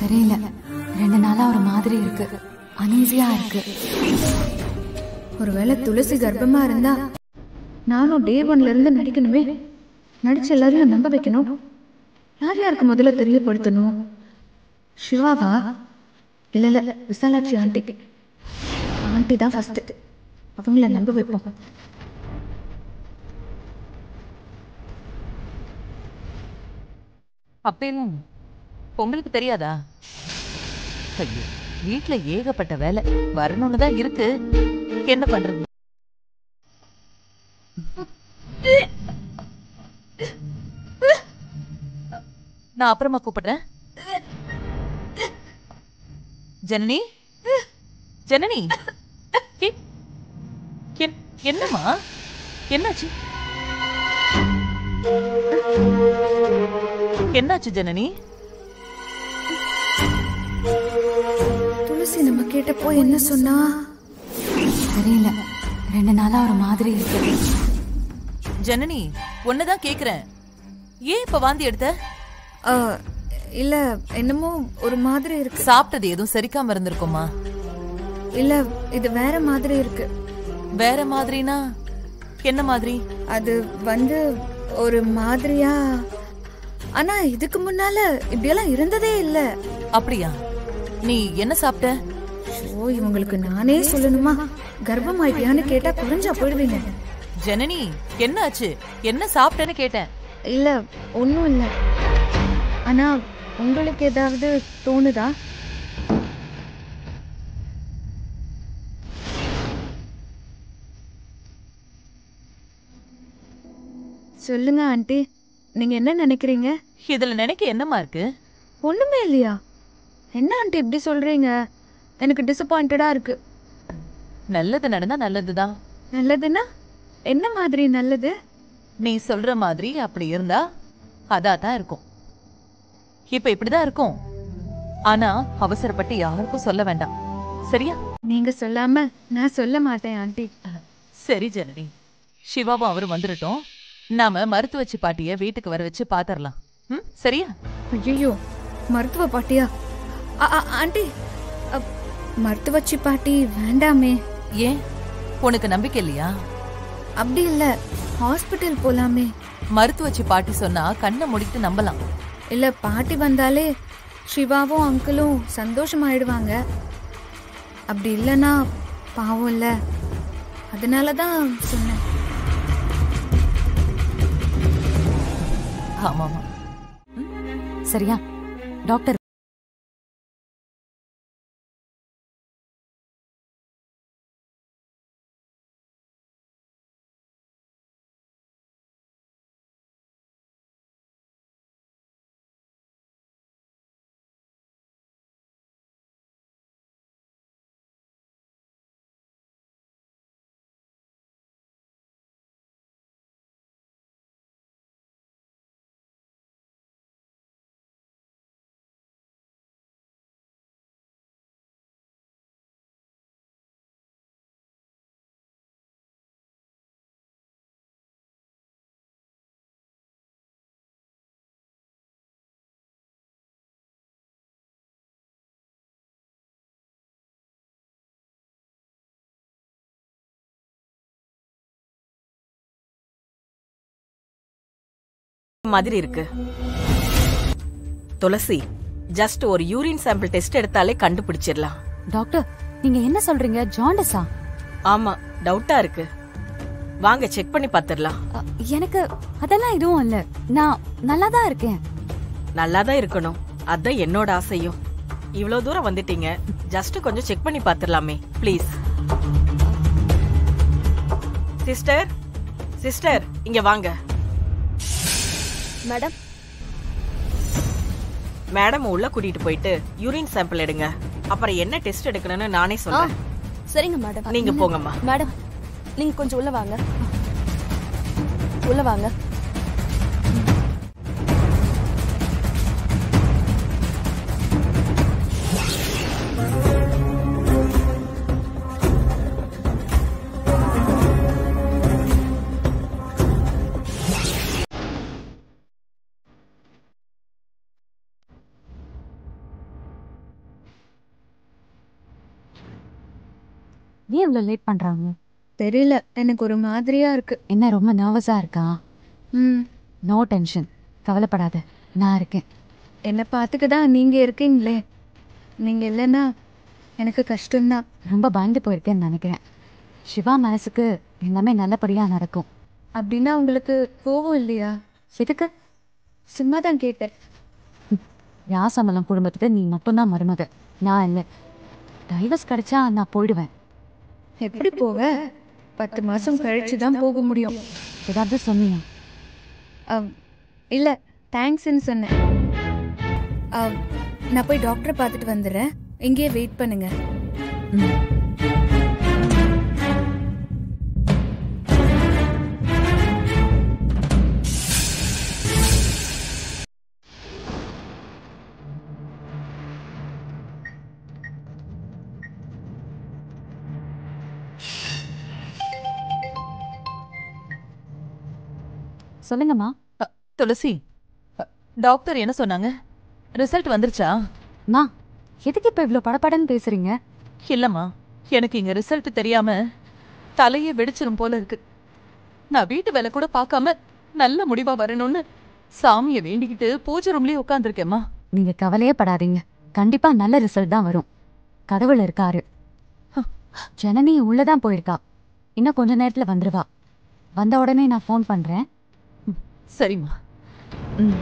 தெரியல, 2 நாளா ஒரு மாதிரி இருக்கு, அனீசியா இருக்கு. ஒருவேளை துளசி கர்ப்பமா இருந்தா நானும் டே 1ல இருந்து நடிக்கணுமே. நடிச்சு எல்லாரையும் நம்ப வைக்கணும். யாருக்கு முதல்ல தெரியப்படுத்தணும்? சிவாவா? இல்ல விசாலாட்சி ஆண்டி. ஆண்டி தான் ஃபர்ஸ்ட். அவங்கள நம்ப வைப்போம். அப்பயும் உங்களுக்கு தெரியாதா? ஐயோ, வீட்டுல ஏகப்பட்ட வேலை, வரணும்னு தான் இருக்கு, என்ன பண்றது? நான் அப்புறமா கூப்பிடுறேன். ஜனனி, ஜனனி, என்னம்மா, என்னாச்சு? என்னாச்சு ஜனனி? துளசி நம்ம கேட்டப்போ என்ன சொன்னா? தெரியல, 2 நாளா ஒரு மாதிரி இருக்கு. ஜனனி, ஒன்னதான் கேக்குறேன், ஏன் இப்ப வாந்தி எடுத்த? இல்ல, என்னமோ ஒரு மாதிரி இருக்கு. சாப்பிட்டது எதுவும் செரிக்காம இருந்திருக்குமா? இல்ல, இது வேற மாதிரி இருக்கு. வேற மாதிரினா என்ன மாதிரி? அது ஒரு மாதிரியா, ஆனா இதுக்கு முன்னால இப்படியெல்லாம் இருந்ததே இல்ல. அப்படியா? நீ என்ன சாப்பிட்ட? ஓ, இவங்களுக்கு நானே சொல்லணுமா? கர்ப்பம் ஆயிட்டியான்னு கேட்டா குறைஞ்சா போயிடுவீங்க. ஜனனி, என்ன ஆச்சு? என்ன சாப்பிட்டேன்னு கேட்டேன். இல்ல, ஒன்னும் இல்ல. ஆனா உங்களுக்கு ஏதாவது தோணுதா? சொல்லுங்க ஆண்டி, நீங்க என்ன நினைக்கிறீங்க? இதுல நினைக்க என்னமா இருக்கு? ஒண்ணுமே இல்லையா? என்ன ஆண்டி இப்படி சொல்றீங்க? எனக்கு டிசப்பாயிண்டடா இருக்கு. நல்லது நடந்தா நல்லதுதான். நல்லதுன்னா என்ன மாதிரி நல்லது? நீ சொல்ற மாதிரி அப்படி இருந்தா அதான் இருக்கும். இப்ப இப்படிதான் இருக்கும். ஆனா அவசரப்பட்டு யாருக்கும் சொல்ல வேண்டாம், சரியா? நீங்க சொல்லாம நான் சொல்ல மாட்டேன் ஆண்டி. சரி ஜனனி, சிவாவும் அவரும் வந்துடட்டும், நாம மருத்துவச்சி பாட்டிய வீட்டுக்கு வர வச்சு பாத்தரலாம். சரியா? ஐயோ, மருத்துவ பாட்டியா? ஆண்டி, மருத்துவச்சி பாட்டி வேண்டாமே. ஏன், உனக்கு நம்பிக்கை இல்லையா? அப்படி இல்ல, ஹாஸ்பிட்டல் போலாமே. மருத்துவச்சி பாட்டி சொன்னா கண்ணை மூடிட்டு நம்பலாம். இல்ல, பாட்டி வந்தாலே சிவாவும் அங்கிளும் சந்தோஷமாயிடுவாங்க. அப்படி இல்லனா பாவம் இல்ல, அதனாலதான் சொன்னேன். ஆமாமா. சரியா டாக்டர்? மாதிரி இருக்கு. துளசி, ஜஸ்ட் ஒரு யூரின் சாம்பிள் டெஸ்ட் எடுத்தாலே கண்டுபிடிச்சிடலாம். டாக்டர், நீங்க என்ன சொல்றீங்க? ஜாண்டஸா? ஆமா, டவுட்டா இருக்கு. வாங்க செக் பண்ணி பாத்துடலாம். எனக்கு அதெல்லாம் எதுவும் இல்ல, நான் நல்லாதான் இருக்கேன். நல்லாதான் இருக்கணும், அதான் என்னோட ஆசையும். இவ்வளவு தூரம் வந்துட்டீங்க, ஜஸ்ட் கொஞ்சம் செக் பண்ணி பாத்துடலாமே ப்ளீஸ். சிஸ்டர், சிஸ்டர் இங்க வாங்க. மேடம், மேடம் உள்ள கூட்டிட்டு போயிட்டு யூரின் சாம்பிள் எடுங்க. அப்புறம் என்ன டெஸ்ட் எடுக்கணும்னு நானே சொல்றேன். சரிங்க மேடம். நீங்க போங்கம்மா. மேடம், நீங்க கொஞ்சம் உள்ள வாங்க. உள்ள வாங்க. ஏன் இவ்வளோ லேட் பண்றாங்க? தெரியல, எனக்கு ஒரு மாதிரியா இருக்கு. என்ன ரொம்ப நர்வஸா இருக்கா? ம் நோ டென்ஷன், கவலைப்படாத, நான் இருக்கேன். என்னை பார்த்துக்க தான் நீங்கள் இருக்கீங்களே. நீங்கள் இல்லைன்னா எனக்கு கஷ்டம்தான். ரொம்ப பயந்து போயிருக்கேன்னு நினைக்கிறேன். சிவா மனசுக்கு எல்லாமே நல்லபடியா நடக்கும். அப்படின்னா உங்களுக்கு கோவம் இல்லையா? எதுக்கு? சும்மா தான் கேட்டேன். யாசமலம் குடும்பத்துக்கு நீ மட்டும்தான் மருமக, நான் இல்லை. டைவர்ஸ் கிடைச்சா நான் போயிடுவேன். எப்படி போக? 10 மாதம் கழிச்சு தான் போக முடியும். ஏதாவது சொன்னியா? இல்லை, தேங்க்ஸ்ன்னு சொன்னேன். நான் போய் டாக்டரை பார்த்துட்டு வந்துடுறேன். இங்கேயே வெயிட் பண்ணுங்க. சொல்லுங்கம்மா. துளசி, டாக்டர் என்ன சொன்னாங்க? ரிசல்ட் வந்துருச்சா? அம்மா, எதுக்கு இப்போ இவ்வளோ படபடன்னு பேசுறீங்க? இல்லம்மா, எனக்கு இங்க ரிசல்ட் தெரியாம தலையே வெடிச்சிரும் போல இருக்கு. நான் வீட்டு வேலை கூட பார்க்காம நல்ல முடிவா வரணும்னு சாமியை வேண்டிக்கிட்டு பூஜை ரூம்லயே உட்காந்துருக்கேம்மா. நீங்க கவலையே படாதீங்க, கண்டிப்பா நல்ல ரிசல்ட் தான் வரும். கடவுள் இருக்காரு. ஜனனி உள்ளதான் போயிருக்கா, இன்னும் கொஞ்ச நேரத்துல வந்துருவா. வந்த உடனே நான் ஃபோன் பண்றேன். சரிம்மா. ம்